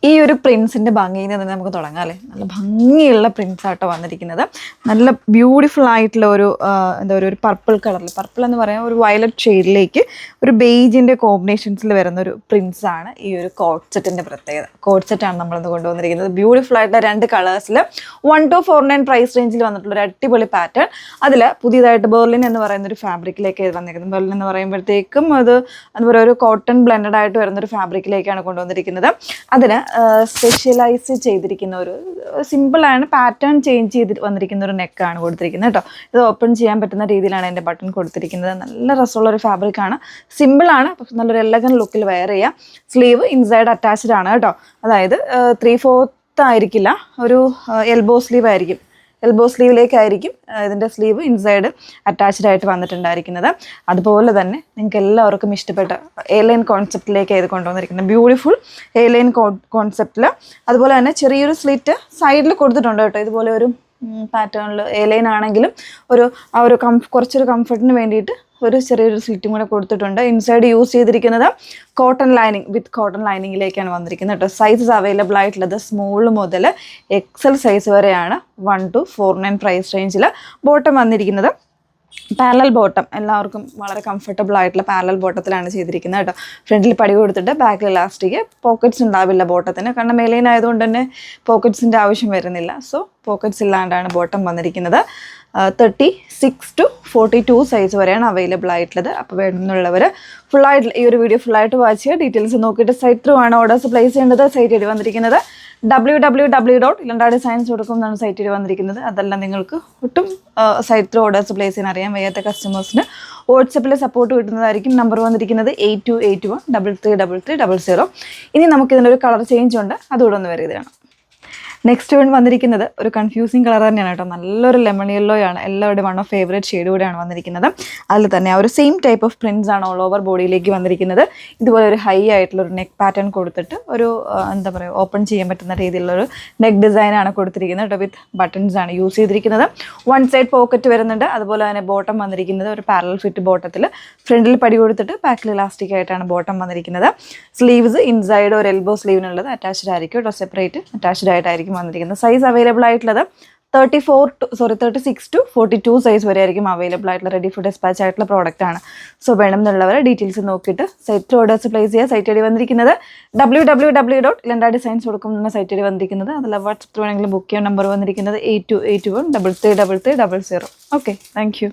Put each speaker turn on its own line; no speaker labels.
ഈ ഒരു പ്രിൻസിൻ്റെ ഭംഗിയിൽ നിന്ന് നമുക്ക് തുടങ്ങാം അല്ലേ. നല്ല ഭംഗിയുള്ള പ്രിൻസാട്ടോ വന്നിരിക്കുന്നത്. നല്ല ബ്യൂട്ടിഫുൾ ആയിട്ടുള്ള ഒരു എന്താ പറയുക, ഒരു പർപ്പിൾ കളറിൽ, പർപ്പിൾ എന്ന് പറയാൻ ഒരു വയലറ്റ് ഷെയ്ഡിലേക്ക് ഒരു ബെയ്ജിൻ്റെ കോമ്പിനേഷൻസിൽ വരുന്ന ഒരു പ്രിൻസാണ് ഈ ഒരു കോട്ട് സെറ്റിൻ്റെ പ്രത്യേകത. കോട്ട് സെറ്റാണ് നമ്മളിന്ന് കൊണ്ടുവന്നിരിക്കുന്നത്. ബ്യൂട്ടിഫുൾ ആയിട്ടുള്ള 2 കളേഴ്സിൽ 1249 പ്രൈസ് റേഞ്ചിൽ വന്നിട്ടുള്ള ഒരു അടിപൊളി പാറ്റേൺ. അതിൽ പുതിയതായിട്ട് ബെർലിൻ എന്ന് പറയുന്ന ഒരു ഫാബ്രിക്കിലേക്ക് വന്നിരിക്കുന്നത്. ബെർലിൻ എന്ന് പറയുമ്പോഴത്തേക്കും അത് എന്താ പറയുക, ഒരു കോട്ടൺ ബ്ലെൻഡഡ് ആയിട്ട് വരുന്നൊരു ഫാബ്രിക്കിലേക്കാണ് കൊണ്ടുവന്നിരിക്കുന്നത്. അതിന് സ്പെഷ്യലൈസ് ചെയ്തിരിക്കുന്ന ഒരു സിമ്പിളാണ്, പാറ്റേൺ ചേഞ്ച് ചെയ്ത് വന്നിരിക്കുന്ന ഒരു നെക്കാണ് കൊടുത്തിരിക്കുന്നത് കേട്ടോ. ഇത് ഓപ്പൺ ചെയ്യാൻ പറ്റുന്ന രീതിയിലാണ് എൻ്റെ ബട്ടൺ കൊടുത്തിരിക്കുന്നത്. നല്ല രസമുള്ള ഒരു ഫാബ്രിക്കാണ്, സിമ്പിളാണ്, പക്ഷെ നല്ലൊരു എലഗൻ ലുക്കിൽ വെയർ ചെയ്യാം. സ്ലീവ് ഇൻസൈഡ് അറ്റാച്ച്ഡ് ആണ് കേട്ടോ. അതായത് 3/4 ആയിരിക്കില്ല, ഒരു എൽബോ സ്ലീവ് ആയിരിക്കും. എൽബോ സ്ലീവിലേക്കായിരിക്കും ഇതിൻ്റെ സ്ലീവ് ഇൻസൈഡ് അറ്റാച്ച്ഡ് ആയിട്ട് വന്നിട്ടുണ്ടായിരിക്കുന്നത്. അതുപോലെ തന്നെ നിങ്ങൾക്ക് എല്ലാവർക്കും ഇഷ്ടപ്പെട്ട എയർലൈൻ കോൺസെപ്റ്റിലേക്ക് ഇത് കൊണ്ടുവന്നിരിക്കുന്നത്. ബ്യൂട്ടിഫുൾ എയർലൈൻ കോൺസെപ്റ്റിൽ അതുപോലെ തന്നെ ചെറിയൊരു സ്ലിറ്റ് സൈഡിൽ കൊടുത്തിട്ടുണ്ട് കേട്ടോ. ഇതുപോലെ ഒരു പാറ്റേണിൽ എയർലൈൻ ആണെങ്കിലും ഒരു കുറച്ചൊരു കംഫർട്ടിന് വേണ്ടിയിട്ട് ഒരു ചെറിയൊരു സ്ലിറ്റും കൂടെ കൊടുത്തിട്ടുണ്ട്. ഇൻസൈഡ് യൂസ് ചെയ്തിരിക്കുന്നത് കോട്ടൺ ലൈനിങ്, വിത്ത് കോട്ടൺ ലൈനിങ്ങിലേക്കാണ് വന്നിരിക്കുന്നത് കേട്ടോ. സൈസസ് അവൈലബിൾ ആയിട്ടുള്ളത് സ്മോൾ മുതൽ XL സൈസ് വരെയാണ്. 1249 പ്രൈസ് റേഞ്ചിൽ. ബോട്ടം വന്നിരിക്കുന്നത് പാരലൽ ബോട്ടം, എല്ലാവർക്കും വളരെ കംഫർട്ടബിൾ ആയിട്ടുള്ള പാരലൽ ബോട്ടത്തിലാണ് ചെയ്തിരിക്കുന്നത് കേട്ടോ. ഫ്രണ്ടിൽ പടി കൊടുത്തിട്ട് ബാക്കിൽ ഇലാസ്റ്റിക്. പോക്കറ്റ്സ് ഉണ്ടാവില്ല ബോട്ടത്തിന്, കാരണം മെയിൻ ആയതുകൊണ്ട് തന്നെ പോക്കറ്റ്സിൻ്റെ ആവശ്യം വരുന്നില്ല. സോ പോക്കറ്റ്സ് ഇല്ലാണ്ടാണ് ബോട്ടം വന്നിരിക്കുന്നത്. 36 to 42 സൈസ് വരെയാണ് അവൈലബിൾ ആയിട്ടുള്ളത്. അപ്പോൾ വേണമെന്നുള്ളവർ ഫുള്ളായിട്ട് ഈ ഒരു വീഡിയോ ഫുള്ളായിട്ട് വാച്ച് ചെയ്യുക. ഡീറ്റെയിൽസ് നോക്കിയിട്ട് സൈറ്റ് ത്രൂ ആണ് ഓർഡേഴ്സ് പ്ലേസ് ചെയ്യേണ്ടത്. സൈറ്റ് ഐഡി വന്നിരിക്കുന്നത് www.ilandadesigns.com എന്നാണ് സൈറ്റ് ഐഡി വന്നിരിക്കുന്നത്. അതെല്ലാം നിങ്ങൾക്ക് ഒട്ടും സൈറ്റ് ത്രൂ ഓർഡേഴ്സ് പ്ലേസ് ചെയ്യാൻ അറിയാൻ വയ്യാത്ത കസ്റ്റമേഴ്സിന് വാട്സപ്പിൽ സപ്പോർട്ട് കിട്ടുന്നതായിരിക്കും. നമ്പർ വന്നിരിക്കുന്നത് 8281333300. ഇനി നമുക്കിതിനൊരു കളർ ചേഞ്ച് ഉണ്ട്, അതുകൂടെ ഒന്ന് വരെ ഇതാണ്. നെക്സ്റ്റ് വന്നിരിക്കുന്നത് ഒരു കൺഫ്യൂസിങ് കളർ തന്നെയാണ് കേട്ടോ. നല്ലൊരു ലെമൺ യെല്ലോ ആണ്, എല്ലാവരുടെയും വൺ ഓഫ് ഫേവറേറ്റ് ഷെയ്ഡ് കൂടെയാണ് വന്നിരിക്കുന്നത്. അതിൽ തന്നെ ആ ഒരു സെയിം ടൈപ്പ് ഓഫ് പ്രിൻസ് ആണ് ഓൾ ഓവർ ബോഡിയിലേക്ക് വന്നിരിക്കുന്നത്. ഇതുപോലെ ഒരു ഹൈ ആയിട്ടുള്ള ഒരു നെക്ക് പാറ്റേൺ കൊടുത്തിട്ട് ഒരു എന്താ പറയുക, ഓപ്പൺ ചെയ്യാൻ പറ്റുന്ന രീതിയിലുള്ളൊരു നെക്ക് ഡിസൈനാണ് കൊടുത്തിരിക്കുന്നത് കേട്ടോ. വിത്ത് ബട്ടൺസ് ആണ് യൂസ് ചെയ്തിരിക്കുന്നത്. 1 സൈഡ് പോക്കറ്റ് വരുന്നുണ്ട്. അതുപോലെ തന്നെ ബോട്ടം വന്നിരിക്കുന്നത് ഒരു പാരലൽ ഫിറ്റ് ബോട്ടത്തിൽ, ഫ്രണ്ടിൽ പടി കൊടുത്തിട്ട് ബാക്കിൽ ഇലാസ്റ്റിക് ആയിട്ടാണ് ബോട്ടം വന്നിരിക്കുന്നത്. സ്ലീവ്സ് ഇൻസൈഡ് ഒരു എൽബോ സ്ലീവിനുള്ളത് അറ്റാച്ച്ഡ് ആയിരിക്കും കേട്ടോ, സെപ്പറേറ്റ് അറ്റാച്ച്ഡ് ആയിട്ടായിരിക്കും വന്നിരിക്കുന്നത്. സൈസ് അവൈലബിൾ ആയിട്ടുള്ളത് 36 to 42 സൈസ് വരെ ആയിരിക്കും അവൈലബിൾ ആയിട്ടുള്ള റെഡി ഫോർ ഡിസ്പാച്ച് ആയിട്ടുള്ള പ്രോഡക്റ്റ് ആണ്. സോ വേണമെന്നുള്ളവർ ഡീറ്റെയിൽസ് നോക്കിയിട്ട് സൈറ്റ് ഓർഡേഴ്സ് പ്ലേസ് ചെയ്യുക. സൈറ്റ് ഐഡി വന്നിരിക്കുന്നത് www.ilandadesigns.com എന്ന സൈറ്റ് ഐഡി വന്നിരിക്കുന്നത്. അതിൽ വാട്സപ്പ് വേണമെങ്കിലും ബുക്ക് ചെയ്യാൻ നമ്പർ വന്നിരിക്കുന്നത് 8281333300. Okay, thank you.